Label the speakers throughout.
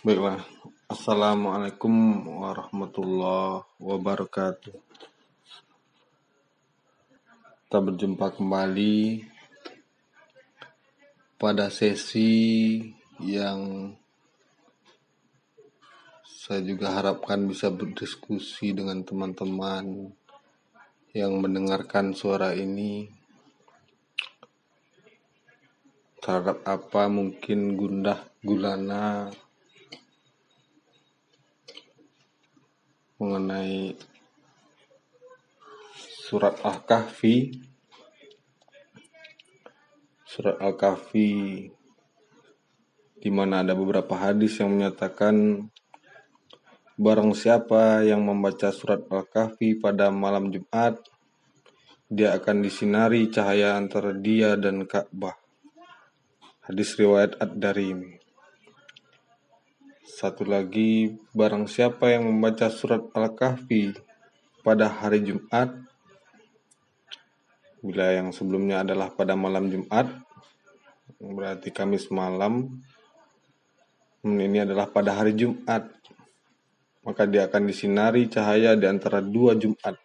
Speaker 1: Baiklah, Assalamualaikum warahmatullahi wabarakatuh. Kita berjumpa kembali pada sesi yang saya juga harapkan bisa berdiskusi dengan teman-teman yang mendengarkan suara ini terhadap apa mungkin gundah gulana mengenai surat Al-Kahfi, di mana ada beberapa hadis yang menyatakan barang siapa yang membaca surat Al-Kahfi pada malam Jumat, dia akan disinari cahaya antara dia dan Ka'bah. Hadis riwayat Ad-Darimi. Satu lagi, barang siapa yang membaca surat Al-Kahfi pada hari Jumat, bila yang sebelumnya adalah pada malam Jumat, berarti Kamis malam, ini adalah pada hari Jumat, maka dia akan disinari cahaya di antara dua Jumat.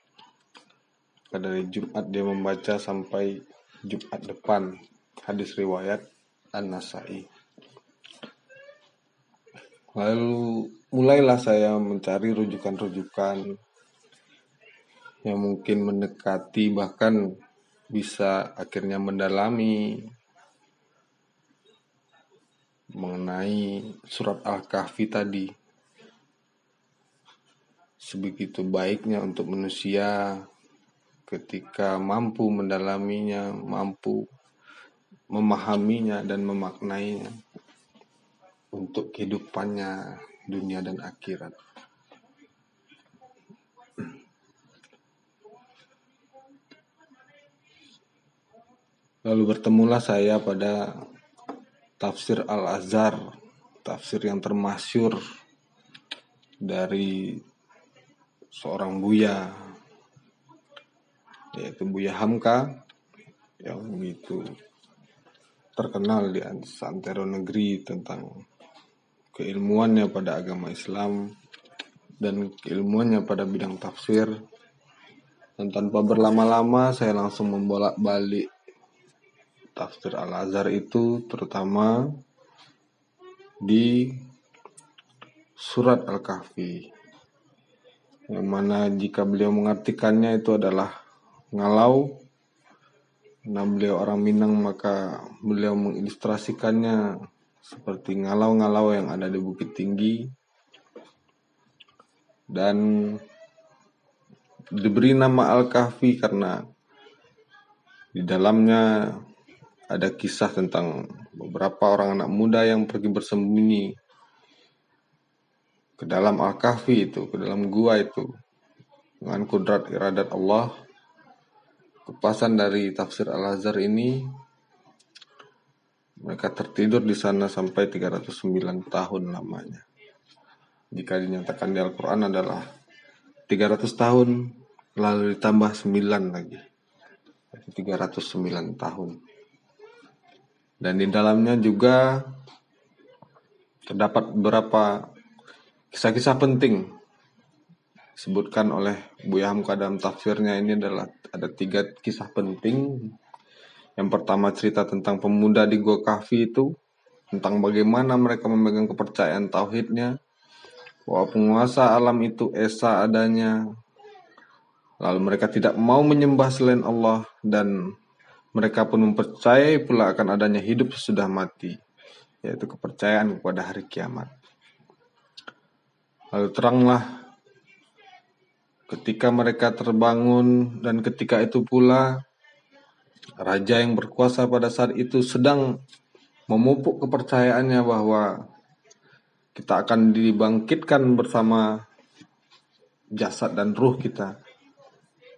Speaker 1: Dari Jumat dia membaca sampai Jumat depan. Hadis riwayat An-Nasa'i. Lalu mulailah saya mencari rujukan-rujukan yang mungkin mendekati, bahkan bisa akhirnya mendalami mengenai surat Al-Kahfi tadi. Sebegitu baiknya untuk manusia ketika mampu mendalaminya, mampu memahaminya dan memaknainya untuk kehidupannya dunia dan akhirat. Lalu bertemulah saya pada tafsir Al-Azhar, tafsir yang termasyhur dari seorang buya, yaitu Buya Hamka, yang begitu terkenal di santero negeri tentang keilmuannya pada agama Islam dan keilmuannya pada bidang tafsir. Dan tanpa berlama-lama saya langsung membolak-balik tafsir Al-Azhar itu, terutama di surat Al-Kahfi, yang mana jika beliau mengartikannya itu adalah ngalau. Nah, beliau orang Minang, maka beliau mengilustrasikannya seperti ngalau-ngalau yang ada di Bukit Tinggi, dan diberi nama Al-Kahfi karena di dalamnya ada kisah tentang beberapa orang anak muda yang pergi bersembunyi ke dalam Al-Kahfi itu, ke dalam gua itu, dengan kudrat iradat Allah. Kupasan dari tafsir Al-Azhar ini, mereka tertidur di sana sampai 309 tahun lamanya. Jika dinyatakan di Al-Quran adalah 300 tahun, lalu ditambah 9 lagi, 309 tahun. Dan di dalamnya juga terdapat beberapa kisah-kisah penting disebutkan oleh Buya Hamka dalam tafsirnya. Ini adalah ada 3 kisah penting. Yang pertama, cerita tentang pemuda di Gua Kahfi itu, tentang bagaimana mereka memegang kepercayaan tauhidnya, bahwa penguasa alam itu esa adanya, lalu mereka tidak mau menyembah selain Allah, dan mereka pun mempercayai pula akan adanya hidup sesudah mati, yaitu kepercayaan kepada hari kiamat. Lalu teranglah ketika mereka terbangun, dan ketika itu pula raja yang berkuasa pada saat itu sedang memupuk kepercayaannya bahwa kita akan dibangkitkan bersama jasad dan ruh kita.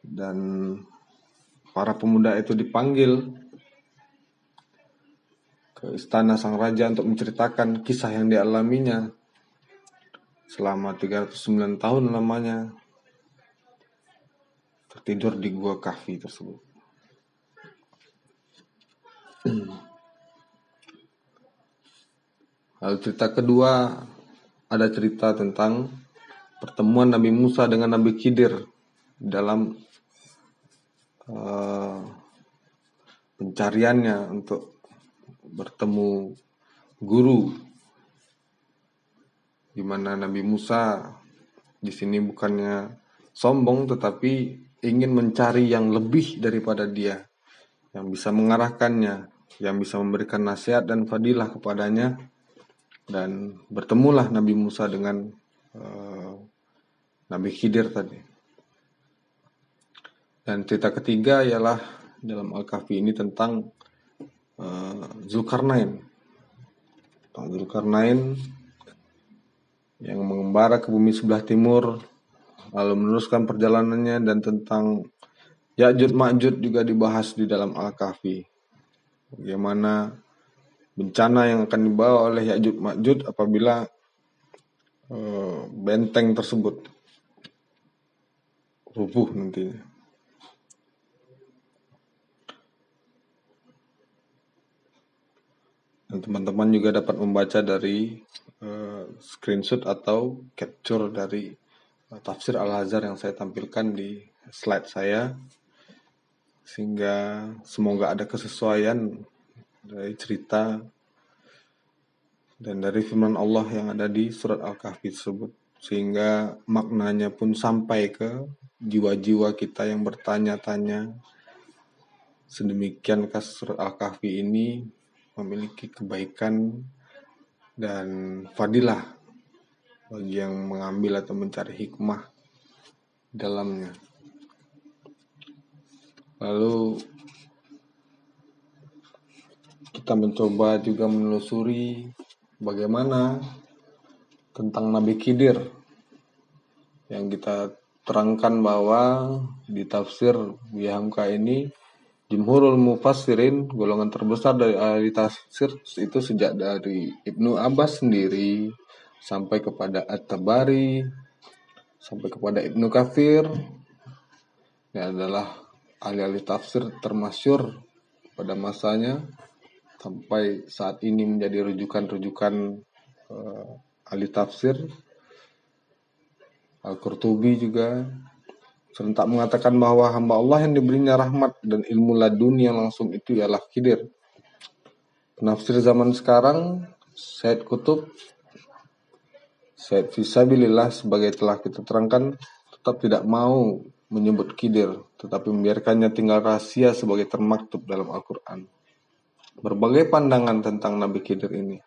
Speaker 1: Dan para pemuda itu dipanggil ke istana sang raja untuk menceritakan kisah yang dialaminya selama 309 tahun lamanya tertidur di Gua Kahfi tersebut. Lalu cerita kedua ada cerita tentang pertemuan Nabi Musa dengan Nabi Khidir dalam pencariannya untuk bertemu guru, di mana Nabi Musa di sini bukannya sombong tetapi ingin mencari yang lebih daripada dia, yang bisa mengarahkannya, yang bisa memberikan nasihat dan fadilah kepadanya. Dan bertemulah Nabi Musa dengan Nabi Khidir tadi. Dan cerita ketiga ialah dalam Al-Kahfi ini tentang Zulkarnain. Zulkarnain yang mengembara ke bumi sebelah timur, lalu meneruskan perjalanannya, dan tentang Ya'juj Ma'juj juga dibahas di dalam Al-Kahfi. Bagaimana bencana yang akan dibawa oleh Ya'juj Ma'juj apabila benteng tersebut rubuh nantinya. Dan teman-teman juga dapat membaca dari screenshot atau capture dari tafsir Al-Azhar yang saya tampilkan di slide saya, sehingga semoga ada kesesuaian dari cerita dan dari firman Allah yang ada di surat Al-Kahfi tersebut, sehingga maknanya pun sampai ke jiwa-jiwa kita yang bertanya-tanya, sedemikiankah surat Al-Kahfi ini memiliki kebaikan dan fadilah bagi yang mengambil atau mencari hikmah dalamnya. Lalu kita mencoba juga menelusuri bagaimana tentang Nabi Khidir, yang kita terangkan bahwa di tafsir Buya Hamka ini Jumhurul Mufassirin, golongan terbesar dari ahli tafsir itu sejak dari Ibnu Abbas sendiri sampai kepada At-Tabari, sampai kepada Ibnu Katsir, ini adalah ahli-ahli tafsir termasyhur pada masanya, sampai saat ini menjadi rujukan-rujukan ahli tafsir. Al-Qurtubi juga serentak mengatakan bahwa hamba Allah yang diberinya rahmat dan ilmu laduni yang langsung itu ialah Khidir. Penafsir zaman sekarang, Said Qutb, Said Fisabilillah, sebagai telah kita terangkan, tetap tidak mau menyebut Khidir, tetapi membiarkannya tinggal rahasia sebagai termaktub dalam Al-Quran. Berbagai pandangan tentang Nabi Khidir ini.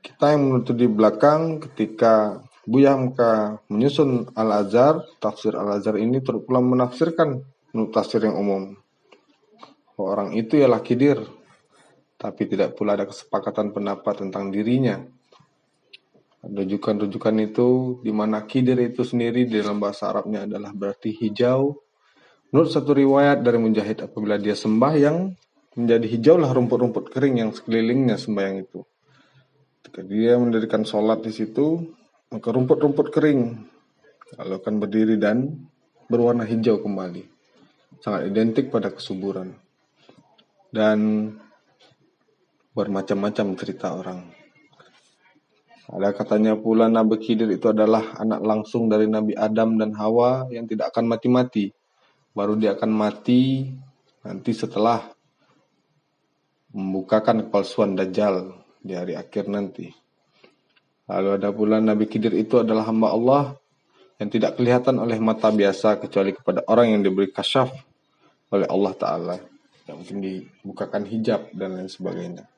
Speaker 1: Kita yang menutup di belakang ketika Buya Hamka menyusun Al-Azhar, tafsir Al-Azhar ini turut pula menafsirkan menurut tafsir yang umum. Orang itu ialah Khidir, tapi tidak pula ada kesepakatan pendapat tentang dirinya. Rujukan-rujukan itu di mana Khidir itu sendiri di dalam bahasa Arabnya adalah berarti hijau. Menurut satu riwayat dari Mujahid, apabila dia sembahyang, menjadi hijaulah rumput-rumput kering yang sekelilingnya sembahyang itu. Ketika dia mendirikan sholat di situ, maka rumput-rumput kering lalu akan berdiri dan berwarna hijau kembali. Sangat identik pada kesuburan. Dan bermacam-macam cerita orang. Ada katanya pula Nabi Khidir itu adalah anak langsung dari Nabi Adam dan Hawa yang tidak akan mati-mati. Baru dia akan mati nanti setelah membukakan kepalsuan Dajjal di hari akhir nanti. Lalu ada pula Nabi Khidir itu adalah hamba Allah yang tidak kelihatan oleh mata biasa kecuali kepada orang yang diberi kasyaf oleh Allah Ta'ala, yang mungkin dibukakan hijab dan lain sebagainya.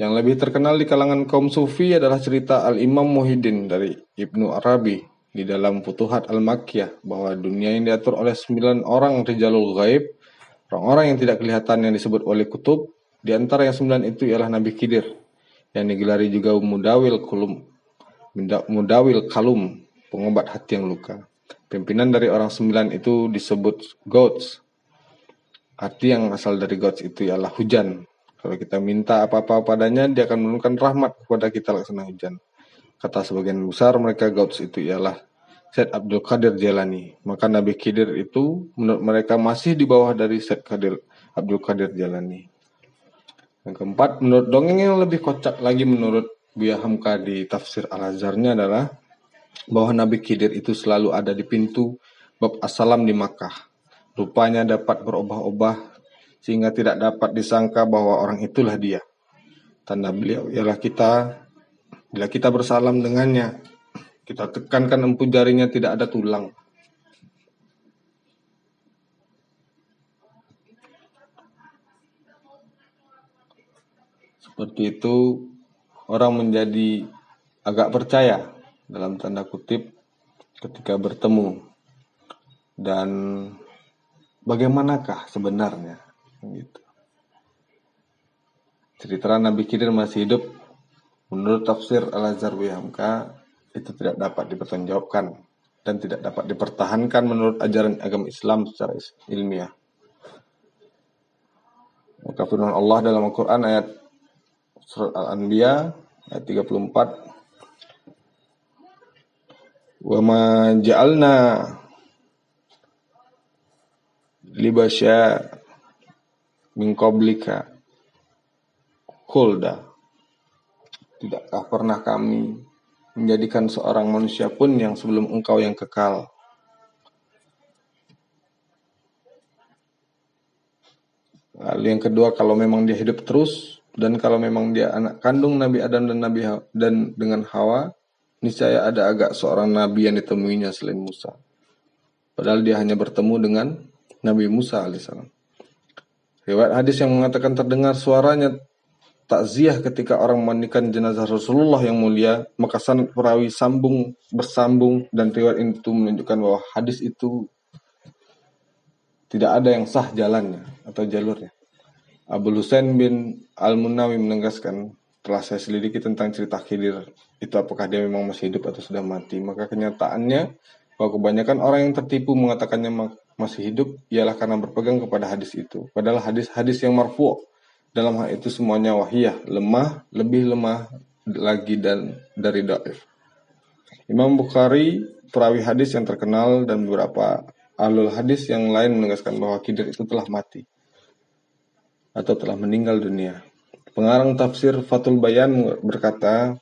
Speaker 1: Yang lebih terkenal di kalangan kaum sufi adalah cerita Al-Imam Muhyiddin dari Ibnu Arabi di dalam Futuhat Al-Makkiyah, bahwa dunia yang diatur oleh 9 orang rijalul ghaib, orang-orang yang tidak kelihatan yang disebut oleh kutub. Di antara yang 9 itu ialah Nabi Khidir, yang digelari juga Mudawil Kalum, pengobat hati yang luka. Pimpinan dari orang 9 itu disebut Gouts. Arti yang asal dari Gouts itu ialah hujan. Kalau kita minta apa-apa padanya, dia akan menurunkan rahmat kepada kita laksana hujan. Kata sebagian besar mereka, Gouts itu ialah Syed Abdul Qadir Jailani. Maka Nabi Khidir itu menurut mereka masih di bawah dari Syed Abdul Qadir Jailani. Yang keempat, menurut dongeng yang lebih kocak lagi menurut Buya Hamka di tafsir Al-Azharnya adalah bahwa Nabi Khidir itu selalu ada di pintu bab As-Salam di Makkah. Rupanya dapat berubah-ubah sehingga tidak dapat disangka bahwa orang itulah dia. Tanda beliau ialah bila kita bersalam dengannya, kita tekankan empu jarinya tidak ada tulang. Seperti itu orang menjadi agak percaya dalam tanda kutip ketika bertemu. Dan bagaimanakah sebenarnya gitu. Cerita Nabi Khidir masih hidup menurut tafsir Al-Azhar Buya Hamka itu tidak dapat dipertanggungjawabkan dan tidak dapat dipertahankan menurut ajaran agama Islam secara ilmiah. Maka firman Allah dalam Al-Quran ayat surat Al-Anbiya ayat 34, wa ma ja'alna libasya min qablika khulda. Tidakkah pernah kami menjadikan seorang manusia pun yang sebelum engkau yang kekal? Lalu yang kedua, kalau memang dia hidup terus dan kalau memang dia anak kandung Nabi Adam dan dengan Hawa, niscaya ada agak seorang nabi yang ditemuinya selain Musa. Padahal dia hanya bertemu dengan Nabi Musa alaihissalam. Riwayat hadis yang mengatakan terdengar suaranya takziah ketika orang memandikan jenazah Rasulullah yang mulia, maka sanad perawi bersambung dan riwayat itu menunjukkan bahwa hadis itu tidak ada yang sah jalannya atau jalurnya. Abu Husain bin Al-Munawi menegaskan, telah saya selidiki tentang cerita Khidir itu apakah dia memang masih hidup atau sudah mati, maka kenyataannya bahwa kebanyakan orang yang tertipu mengatakannya masih hidup ialah karena berpegang kepada hadis itu. Padahal hadis-hadis yang marfu' dalam hal itu semuanya wahiyah, lemah, lebih lemah lagi dan dari dhaif. Imam Bukhari, perawi hadis yang terkenal, dan beberapa ahlul hadis yang lain menegaskan bahwa Khidir itu telah mati atau telah meninggal dunia. Pengarang tafsir Fathul Bayan berkata,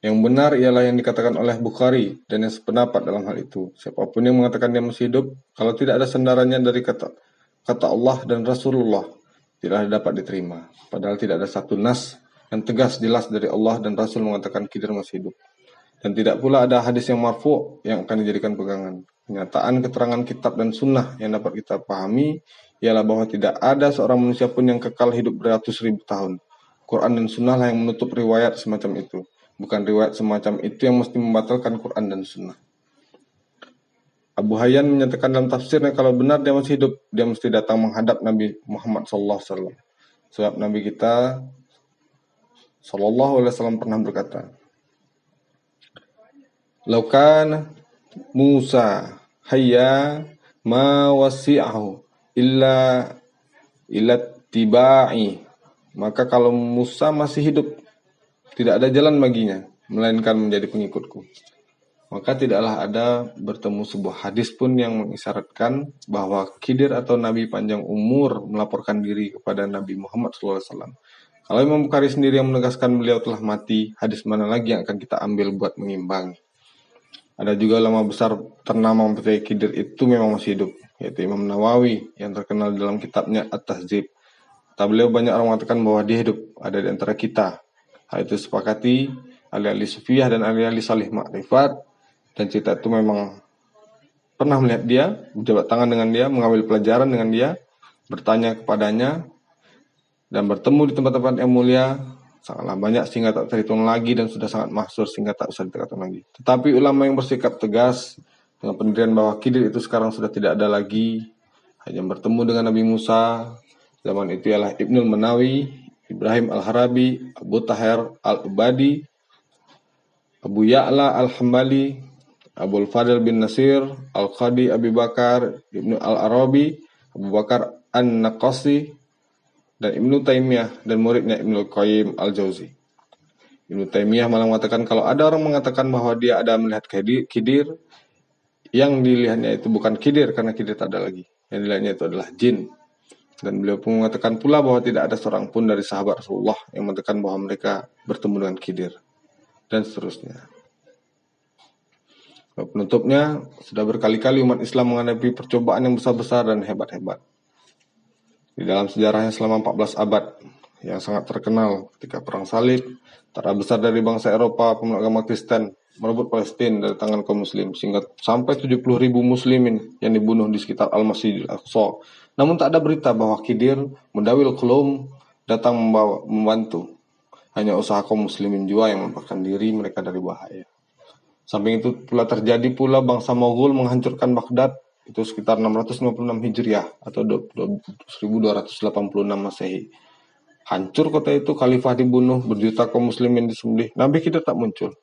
Speaker 1: yang benar ialah yang dikatakan oleh Bukhari dan yang sependapat dalam hal itu. Siapapun yang mengatakan dia masih hidup, kalau tidak ada sandarannya dari kata Allah dan Rasulullah, tidak dapat diterima. Padahal tidak ada satu nas yang tegas jelas dari Allah dan Rasul mengatakan Khidir masih hidup. Dan tidak pula ada hadis yang marfu' yang akan dijadikan pegangan. Kenyataan keterangan kitab dan sunnah yang dapat kita pahami ialah bahwa tidak ada seorang manusia pun yang kekal hidup beratus ribu tahun. Quran dan sunnah lah yang menutup riwayat semacam itu. Bukan riwayat semacam itu yang mesti membatalkan Quran dan sunnah. Abu Hayyan menyatakan dalam tafsirnya, kalau benar dia masih hidup, dia mesti datang menghadap Nabi Muhammad SAW. Sebab Nabi kita SAW pernah berkata, laukan Musa hayya ma wasi'ahu illa tiba'i. Maka kalau Musa masih hidup, tidak ada jalan baginya melainkan menjadi pengikutku. Maka tidaklah ada bertemu sebuah hadis pun yang mengisyaratkan bahwa Khidir atau Nabi panjang umur melaporkan diri kepada Nabi Muhammad SAW. Kalau Imam Bukhari sendiri yang menegaskan beliau telah mati, hadis mana lagi yang akan kita ambil buat mengimbangi? Ada juga ulama besar ternama mempercayai Khidir itu memang masih hidup, yaitu Imam Nawawi yang terkenal dalam kitabnya At-Tahzib. Kata beliau, banyak orang mengatakan bahwa dia hidup, ada di antara kita. Hal itu sepakati ahli-ahli sufiyah dan ahli-ahli salih makrifat, dan cerita itu memang pernah melihat dia, berjabat tangan dengan dia, mengambil pelajaran dengan dia, bertanya kepadanya, dan bertemu di tempat-tempat yang mulia sangatlah banyak sehingga tak terhitung lagi, dan sudah sangat masyhur sehingga tak usah dikatakan lagi. Tetapi ulama yang bersikap tegas dengan pendirian bahwa Khidir itu sekarang sudah tidak ada lagi, hanya bertemu dengan Nabi Musa zaman itu ialah Ibnul Manawi, Ibrahim Al-Harabi, Abu Tahir Al-Ubadi, Abu Ya'la Al-Hambali, Abul Fadl bin Nasir, Al-Qadi Abi Bakar, Ibnu Al-Arabi, Abu Bakar An-Naqasi, dan Ibnu Taimiyah dan muridnya Ibnu Qayyim Al-Jauzi. Ibnu Taimiyah malah mengatakan kalau ada orang mengatakan bahwa dia ada melihat Khidir, yang dilihatnya itu bukan Khidir karena Khidir tak ada lagi. Yang dilihatnya itu adalah jin. Dan beliau pun mengatakan pula bahwa tidak ada seorang pun dari sahabat Rasulullah yang mengatakan bahwa mereka bertemu dengan Khidir. Dan seterusnya. Penutupnya, sudah berkali-kali umat Islam menghadapi percobaan yang besar-besar dan hebat-hebat. Di dalam sejarahnya selama 14 abad, yang sangat terkenal ketika Perang Salib, tentara besar dari bangsa Eropa, pemeluk agama Kristen, merebut Palestina dari tangan kaum muslim, sehingga sampai 70.000 muslimin yang dibunuh di sekitar Al-Masjidil Aqsa. Namun tak ada berita bahwa Khidir, Mudawil Qulum, datang membantu. Hanya usaha kaum muslimin jua yang melepaskan diri mereka dari bahaya. Samping itu pula terjadi pula bangsa Mogul menghancurkan Baghdad, itu sekitar 656 Hijriah atau 1286 Masehi. Hancur kota itu, khalifah dibunuh, berjuta kaum muslimin disembelih. Nabi Khidir tak muncul.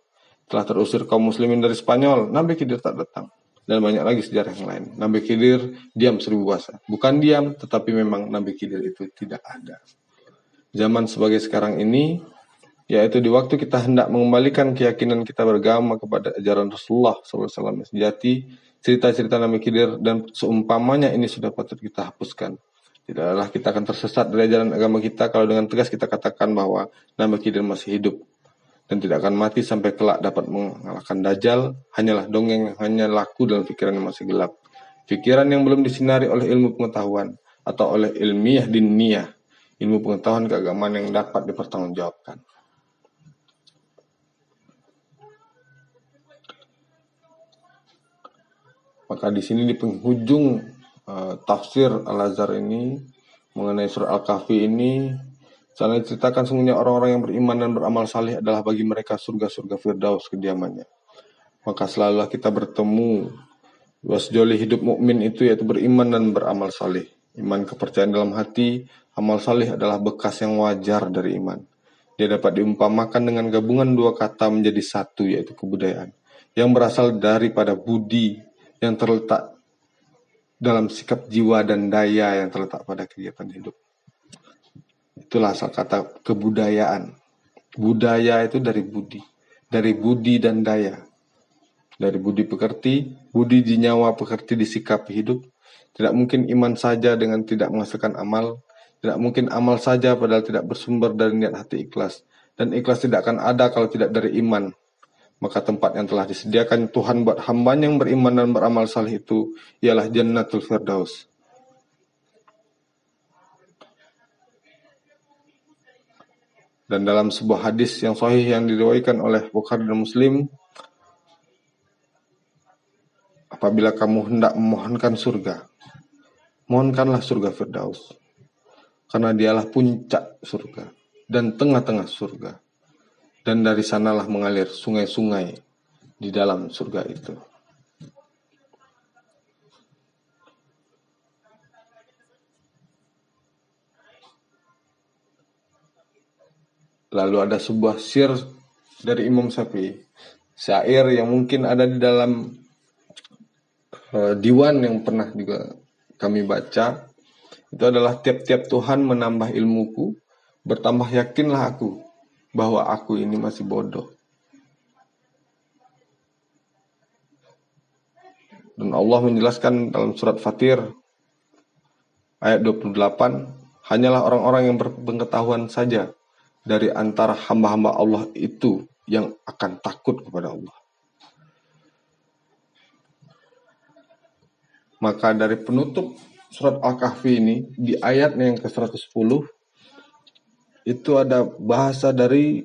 Speaker 1: Telah terusir kaum muslimin dari Spanyol, Nabi Khidir tak datang. Dan banyak lagi sejarah yang lain. Nabi Khidir diam 1000 bahasa. Bukan diam, tetapi memang Nabi Khidir itu tidak ada. Zaman sebagai sekarang ini, yaitu di waktu kita hendak mengembalikan keyakinan kita beragama kepada ajaran Rasulullah SAW sejati, cerita-cerita Nabi Khidir dan seumpamanya ini sudah patut kita hapuskan. Tidaklah kita akan tersesat dari ajaran agama kita kalau dengan tegas kita katakan bahwa Nabi Khidir masih hidup dan tidak akan mati sampai kelak dapat mengalahkan Dajjal. Hanyalah dongeng yang hanya laku dalam pikiran yang masih gelap. Pikiran yang belum disinari oleh ilmu pengetahuan atau oleh ilmiah diniyah, ilmu pengetahuan keagamaan yang dapat dipertanggungjawabkan. Maka di sini di penghujung tafsir Al-Azhar ini mengenai surah Al-Kahfi ini, sana diceritakan sungguhnya orang-orang yang beriman dan beramal saleh adalah bagi mereka surga-surga Firdaus kediamannya. Maka selalulah kita bertemu wasjoli hidup mukmin itu yaitu beriman dan beramal saleh. Iman kepercayaan dalam hati, amal saleh adalah bekas yang wajar dari iman. Dia dapat diumpamakan dengan gabungan dua kata menjadi satu yaitu kebudayaan yang berasal daripada budi yang terletak dalam sikap jiwa dan daya yang terletak pada kegiatan hidup. Itulah asal kata kebudayaan. Budaya itu dari budi dan daya. Dari budi pekerti, budi di nyawa pekerti di sikap hidup. Tidak mungkin iman saja dengan tidak menghasilkan amal. Tidak mungkin amal saja padahal tidak bersumber dari niat hati ikhlas. Dan ikhlas tidak akan ada kalau tidak dari iman. Maka tempat yang telah disediakan Tuhan buat hamba yang beriman dan beramal saleh itu ialah Jannatul Firdaus. Dan dalam sebuah hadis yang sahih yang diriwayatkan oleh Bukhari dan Muslim, apabila kamu hendak memohonkan surga, mohonkanlah surga Firdaus. Karena dialah puncak surga dan tengah-tengah surga. Dan dari sanalah mengalir sungai-sungai di dalam surga itu. Lalu ada sebuah syair dari Imam Syafi'i. Syair yang mungkin ada di dalam diwan yang pernah juga kami baca. Itu adalah tiap-tiap Tuhan menambah ilmuku, bertambah yakinlah aku bahwa aku ini masih bodoh. Dan Allah menjelaskan dalam surat Fatir ayat 28, hanyalah orang-orang yang berpengetahuan saja dari antara hamba-hamba Allah itu yang akan takut kepada Allah. Maka dari penutup surat Al-Kahfi ini, di ayatnya yang ke-110, itu ada bahasa dari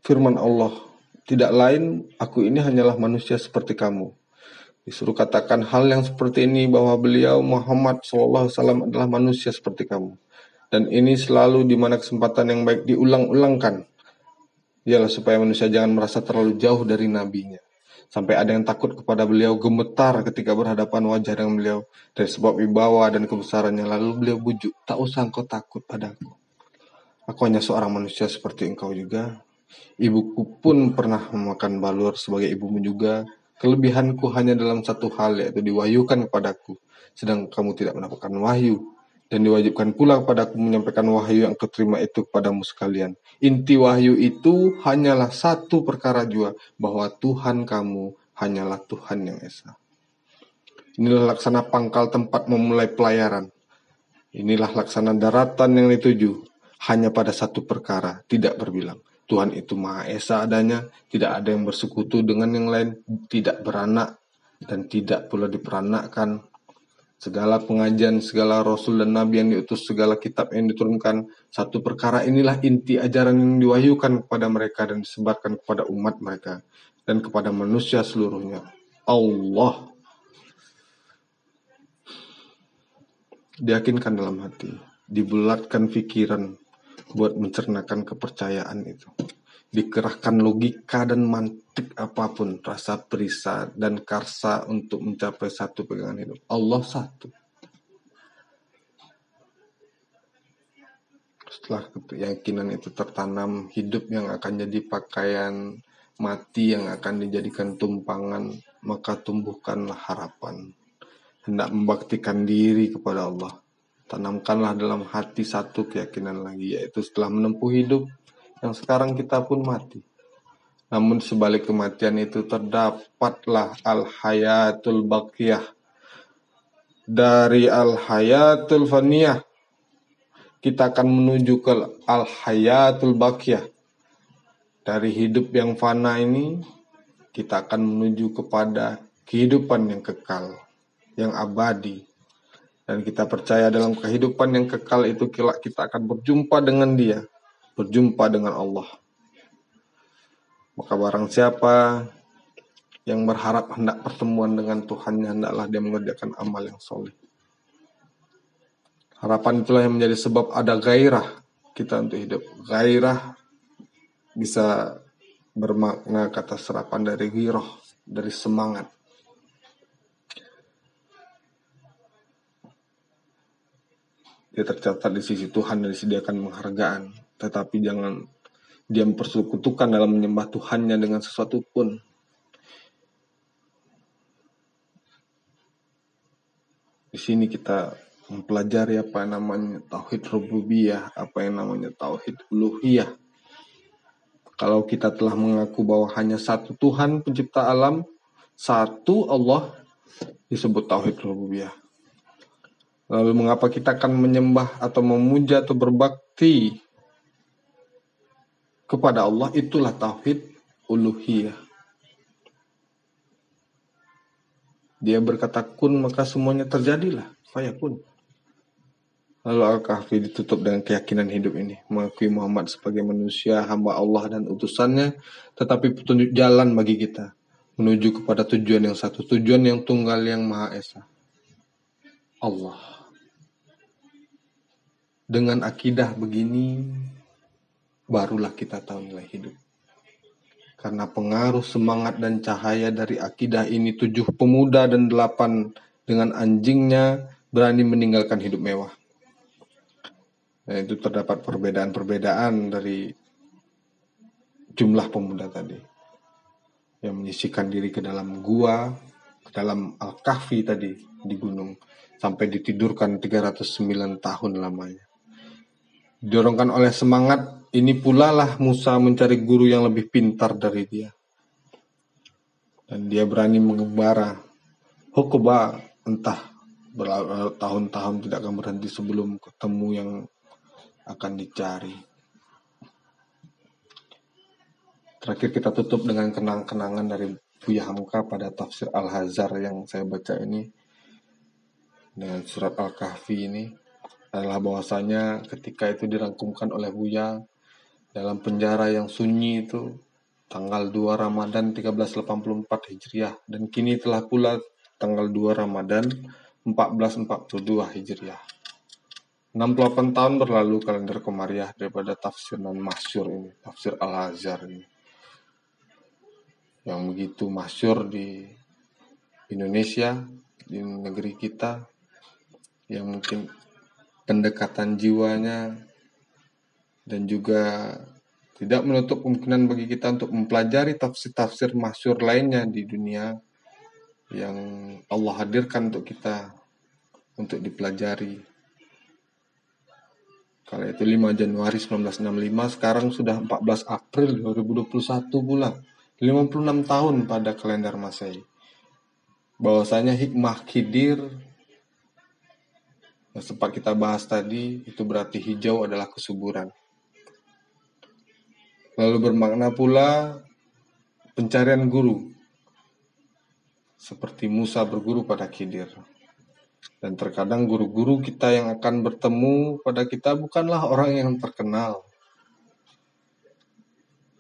Speaker 1: firman Allah. Tidak lain, aku ini hanyalah manusia seperti kamu. Disuruh katakan hal yang seperti ini bahwa beliau Muhammad SAW adalah manusia seperti kamu. Dan ini selalu di mana kesempatan yang baik diulang-ulangkan. Ialah supaya manusia jangan merasa terlalu jauh dari nabinya. Sampai ada yang takut kepada beliau, gemetar ketika berhadapan wajah dengan beliau. Dari sebab wibawa dan kebesarannya. Lalu beliau bujuk, tak usah engkau takut padaku. Aku hanya seorang manusia seperti engkau juga. Ibuku pun pernah memakan balur sebagai ibumu juga. Kelebihanku hanya dalam satu hal, yaitu diwahyukan kepadaku. Sedang kamu tidak mendapatkan wahyu. Dan diwajibkan pula kepadaku menyampaikan wahyu yang kuterima itu kepadamu sekalian. Inti wahyu itu hanyalah satu perkara jua, bahwa Tuhan kamu hanyalah Tuhan yang Esa. Inilah laksana pangkal tempat memulai pelayaran. Inilah laksana daratan yang dituju, hanya pada satu perkara, tidak berbilang. Tuhan itu Maha Esa adanya, tidak ada yang bersekutu dengan yang lain, tidak beranak, dan tidak pula diperanakkan. Segala pengajian, segala rasul dan nabi yang diutus, segala kitab yang diturunkan, satu perkara inilah inti ajaran yang diwahyukan kepada mereka dan disebarkan kepada umat mereka dan kepada manusia seluruhnya. Allah diyakinkan dalam hati, dibulatkan pikiran buat mencernakan kepercayaan itu. Dikerahkan logika dan mantik apapun, rasa perisa dan karsa untuk mencapai satu pegangan hidup. Allah satu. Setelah keyakinan itu tertanam, hidup yang akan jadi pakaian, mati yang akan dijadikan tumpangan, maka tumbuhkanlah harapan. Hendak membaktikan diri kepada Allah. Tanamkanlah dalam hati satu keyakinan lagi, yaitu setelah menempuh hidup, yang sekarang kita pun mati. Namun sebalik kematian itu terdapatlah al-hayatul baqiyah. Dari al-hayatul faniyah, kita akan menuju ke al-hayatul baqiyah. Dari hidup yang fana ini, kita akan menuju kepada kehidupan yang kekal, yang abadi. Dan kita percaya dalam kehidupan yang kekal itu kita akan berjumpa dengan Dia, berjumpa dengan Allah. Maka barang siapa yang berharap hendak pertemuan dengan Tuhannya, hendaklah dia mengerjakan amal yang soleh. Harapan itulah yang menjadi sebab ada gairah kita untuk hidup. Gairah bisa bermakna kata serapan dari giroh, dari semangat. Dia tercatat di sisi Tuhan dan disediakan penghargaan. Tetapi jangan dia mempersekutukan dalam menyembah Tuhannya dengan sesuatu pun. Di sini kita mempelajari apa yang namanya tauhid rububiyah, apa yang namanya tauhid uluhiyah. Kalau kita telah mengaku bahwa hanya satu Tuhan pencipta alam, satu Allah, disebut tauhid rububiyah. Lalu mengapa kita akan menyembah atau memuja atau berbakti kepada Allah? Itulah tauhid uluhiyah. Dia berkata kun, maka semuanya terjadilah, fayakun. Lalu Al-Kahfi ditutup dengan keyakinan hidup ini, mengakui Muhammad sebagai manusia, hamba Allah dan utusannya, tetapi petunjuk jalan bagi kita menuju kepada tujuan yang satu, tujuan yang tunggal yang Maha Esa, Allah. Dengan akidah begini, barulah kita tahu nilai hidup. Karena pengaruh semangat dan cahaya dari akidah ini, 7 pemuda dan 8 dengan anjingnya berani meninggalkan hidup mewah. Nah, itu terdapat perbedaan-perbedaan dari jumlah pemuda tadi yang menyisikan diri ke dalam gua, ke dalam Al-Kahfi tadi di gunung, sampai ditidurkan 309 tahun lamanya. Didorongkan oleh semangat ini pula lah Musa mencari guru yang lebih pintar dari dia. Dan dia berani mengembara Hukuba, entah bertahun-tahun tidak akan berhenti sebelum ketemu yang akan dicari. Terakhir kita tutup dengan kenang-kenangan dari Buya Hamka pada tafsir Al-Hazar yang saya baca ini dengan surat Al-Kahfi ini adalah bahwasanya ketika itu dirangkumkan oleh Buya dalam penjara yang sunyi itu tanggal 2 Ramadan 1384 Hijriah, dan kini telah pula tanggal 2 Ramadan 1442 Hijriah. 68 tahun berlalu kalender Komariah daripada tafsir non masyhur ini, tafsir Al-Hazar ini, yang begitu masyhur di Indonesia, di negeri kita, yang mungkin pendekatan jiwanya dan juga tidak menutup kemungkinan bagi kita untuk mempelajari tafsir-tafsir masyhur lainnya di dunia yang Allah hadirkan untuk kita untuk dipelajari. Kala itu 5 Januari 1965, sekarang sudah 14 April 2021 pula. 56 tahun pada kalender Masehi. Bahwasanya hikmah Khidir Yang sempat kita bahas tadi, itu berarti hijau adalah kesuburan. Lalu bermakna pula pencarian guru, seperti Musa berguru pada Khidir. Dan terkadang guru-guru kita yang akan bertemu pada kita bukanlah orang yang terkenal,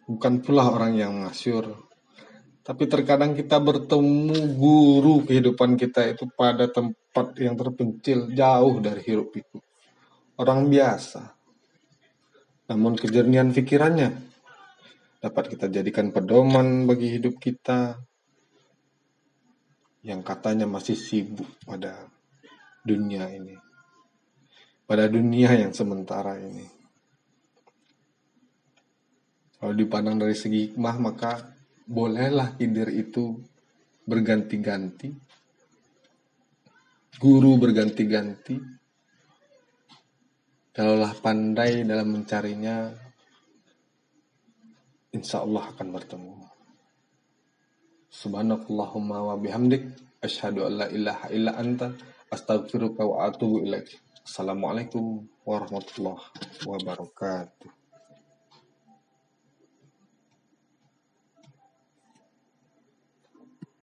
Speaker 1: bukan pula orang yang masyhur. Tapi terkadang kita bertemu guru kehidupan kita itu pada tempat yang terpencil, jauh dari hiruk pikuk. Orang biasa. Namun kejernihan pikirannya dapat kita jadikan pedoman bagi hidup kita yang katanya masih sibuk pada dunia ini. Pada dunia yang sementara ini. Kalau dipandang dari segi hikmah, maka bolehlah Khidir itu berganti-ganti, guru berganti-ganti. Kalaulah pandai dalam mencarinya, insya Allah akan bertemu. Subhanakallahumma wa bihamdik, asyhadu an la ilaha illa anta, astaghfiruka wa atubu ilaik. Assalamualaikum warahmatullahi wabarakatuh.